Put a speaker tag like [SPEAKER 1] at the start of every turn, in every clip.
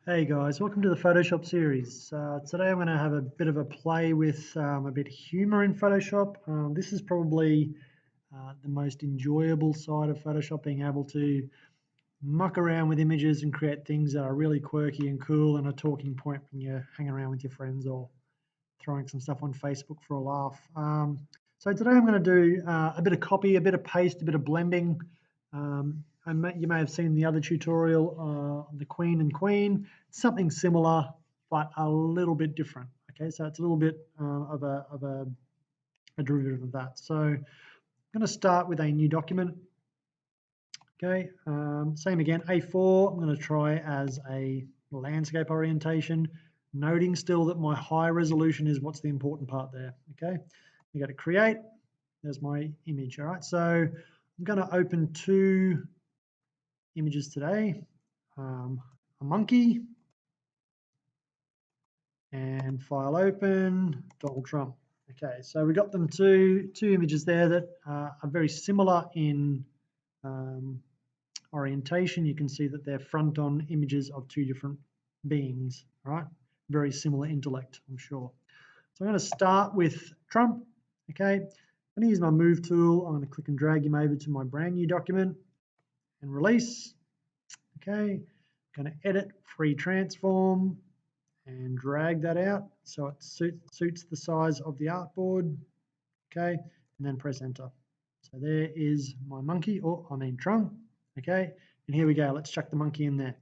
[SPEAKER 1] Hey guys, welcome to the Photoshop series. Today I'm going to have a bit of a play with a bit of humor in Photoshop. This is probably the most enjoyable side of Photoshop, being able to muck around with images and create things that are really quirky and cool and a talking point when you're hanging around with your friends or throwing some stuff on Facebook for a laugh. So today I'm going to do a bit of copy, a bit of paste, a bit of blending. You may have seen the other tutorial on the Queen and Queen, something similar, but a little bit different. Okay, so it's a little bit of a derivative of that. So I'm going to start with a new document. Okay, same again, A4. I'm going to try as a landscape orientation, noting still that my high resolution is what's the important part there. Okay, you go to create. There's my image. All right, so I'm going to open two images today, a monkey and file open, Donald Trump. Okay, so we got them two images there that are very similar in orientation. You can see that they're front-on images of two different beings, right? Very similar intellect, I'm sure. So I'm going to start with Trump. Okay, I'm going to use my move tool. I'm going to click and drag him over to my brand new document and release. Okay, I'm going to edit free transform and drag that out so it suits the size of the artboard. Okay, and then press enter. So there is my monkey, or I mean Trump. Okay, and here we go. Let's chuck the monkey in there.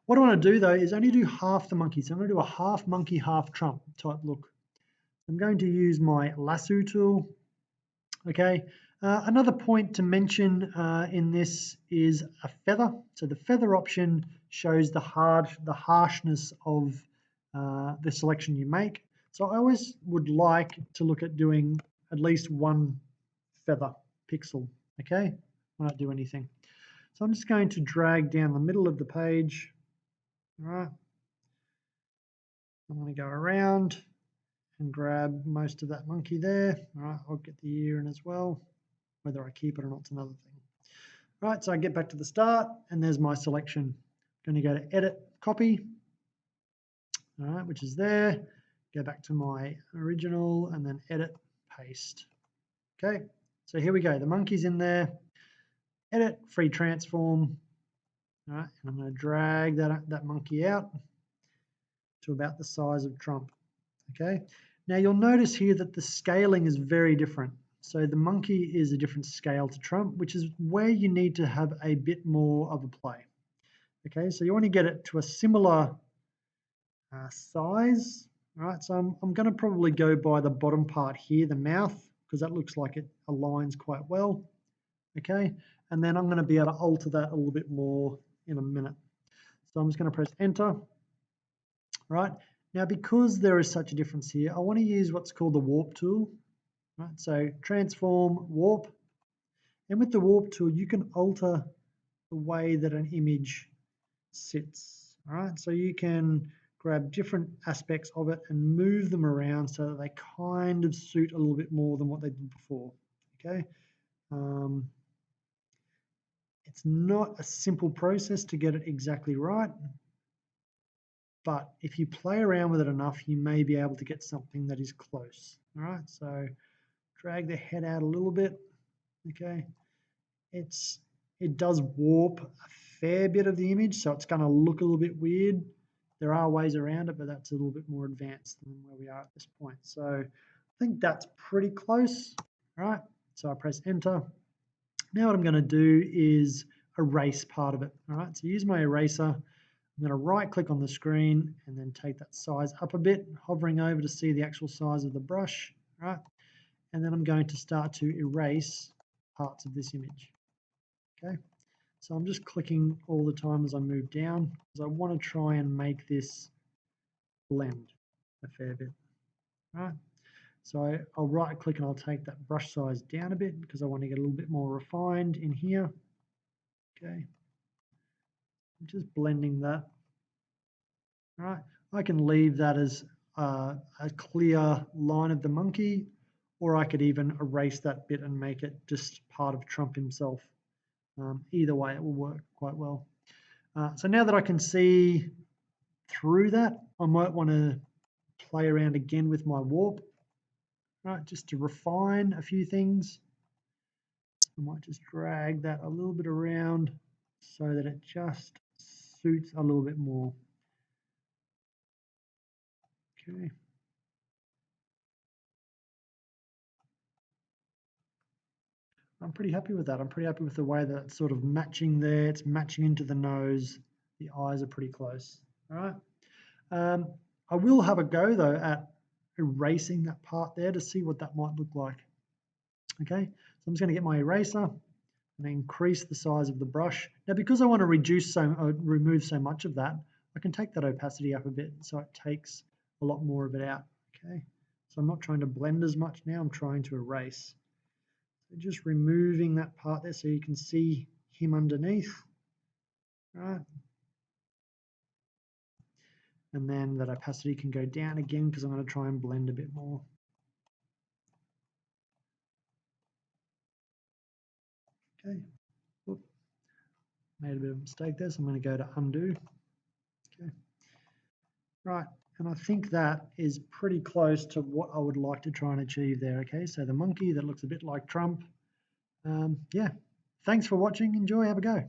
[SPEAKER 1] What I want to do though is only do half the monkey. So I'm going to do a half monkey, half Trump type look. I'm going to use my lasso tool. Okay, another point to mention in this is a feather. So the feather option shows the harshness of the selection you make. So I always would like to look at doing at least one feather pixel, okay, when I do anything. So I'm just going to drag down the middle of the page. All right, I'm going to go around and grab most of that monkey there. All right, I'll get the ear in as well. Whether I keep it or not is another thing. Right, so I get back to the start and there's my selection. I'm going to go to edit, copy, all right, which is there. Go back to my original and then edit, paste. Okay, so here we go. The monkey's in there. Edit, free transform. All right, and I'm going to drag that monkey out to about the size of Trump. Okay, now you'll notice here that the scaling is very different. So the monkey is a different scale to Trump, which is where you need to have a bit more of a play. Okay, so you want to get it to a similar size. All right, so I'm going to probably go by the bottom part here, the mouth, because that looks like it aligns quite well. Okay, and then I'm going to be able to alter that a little bit more in a minute. So I'm just going to press enter. Right, now because there is such a difference here, I want to use what's called the warp tool. Right, so transform, warp, and with the warp tool, you can alter the way that an image sits. All right, so you can grab different aspects of it and move them around so that they kind of suit a little bit more than what they did before. Okay, it's not a simple process to get it exactly right, but if you play around with it enough, you may be able to get something that is close. All right, so drag the head out a little bit. Okay, it does warp a fair bit of the image, so it's going to look a little bit weird. There are ways around it, but that's a little bit more advanced than where we are at this point. So I think that's pretty close. All right, so I press enter. Now what I'm going to do is erase part of it. All right, so use my eraser. I'm going to right click on the screen and then take that size up a bit, hovering over to see the actual size of the brush, right? And then I'm going to start to erase parts of this image, okay? So I'm just clicking all the time as I move down because I want to try and make this blend a fair bit, right? So I'll right click and I'll take that brush size down a bit because I want to get a little bit more refined in here, okay? I'm just blending that. Right, I can leave that as a clear line of the monkey, or I could even erase that bit and make it just part of Trump himself. Either way, it will work quite well. So now that I can see through that, I might want to play around again with my warp, right, just to refine a few things. I might just drag that a little bit around so that it just suits a little bit more. Okay. I'm pretty happy with that. I'm pretty happy with the way that it's sort of matching there. It's matching into the nose. The eyes are pretty close. All right. I will have a go though at erasing that part there to see what that might look like. Okay. So I'm just going to get my eraser and increase the size of the brush. Now, because I want to remove so much of that, I can take that opacity up a bit so it takes a lot more of it out. Okay. So I'm not trying to blend as much now. I'm trying to erase. So just removing that part there so you can see him underneath. Right. And then that opacity can go down again because I'm going to try and blend a bit more. Okay. Oop. Made a bit of a mistake there, so I'm going to go to undo. Okay. Right. And I think that is pretty close to what I would like to try and achieve there. Okay. So the monkey that looks a bit like Trump. Yeah. Thanks for watching. Enjoy. Have a go.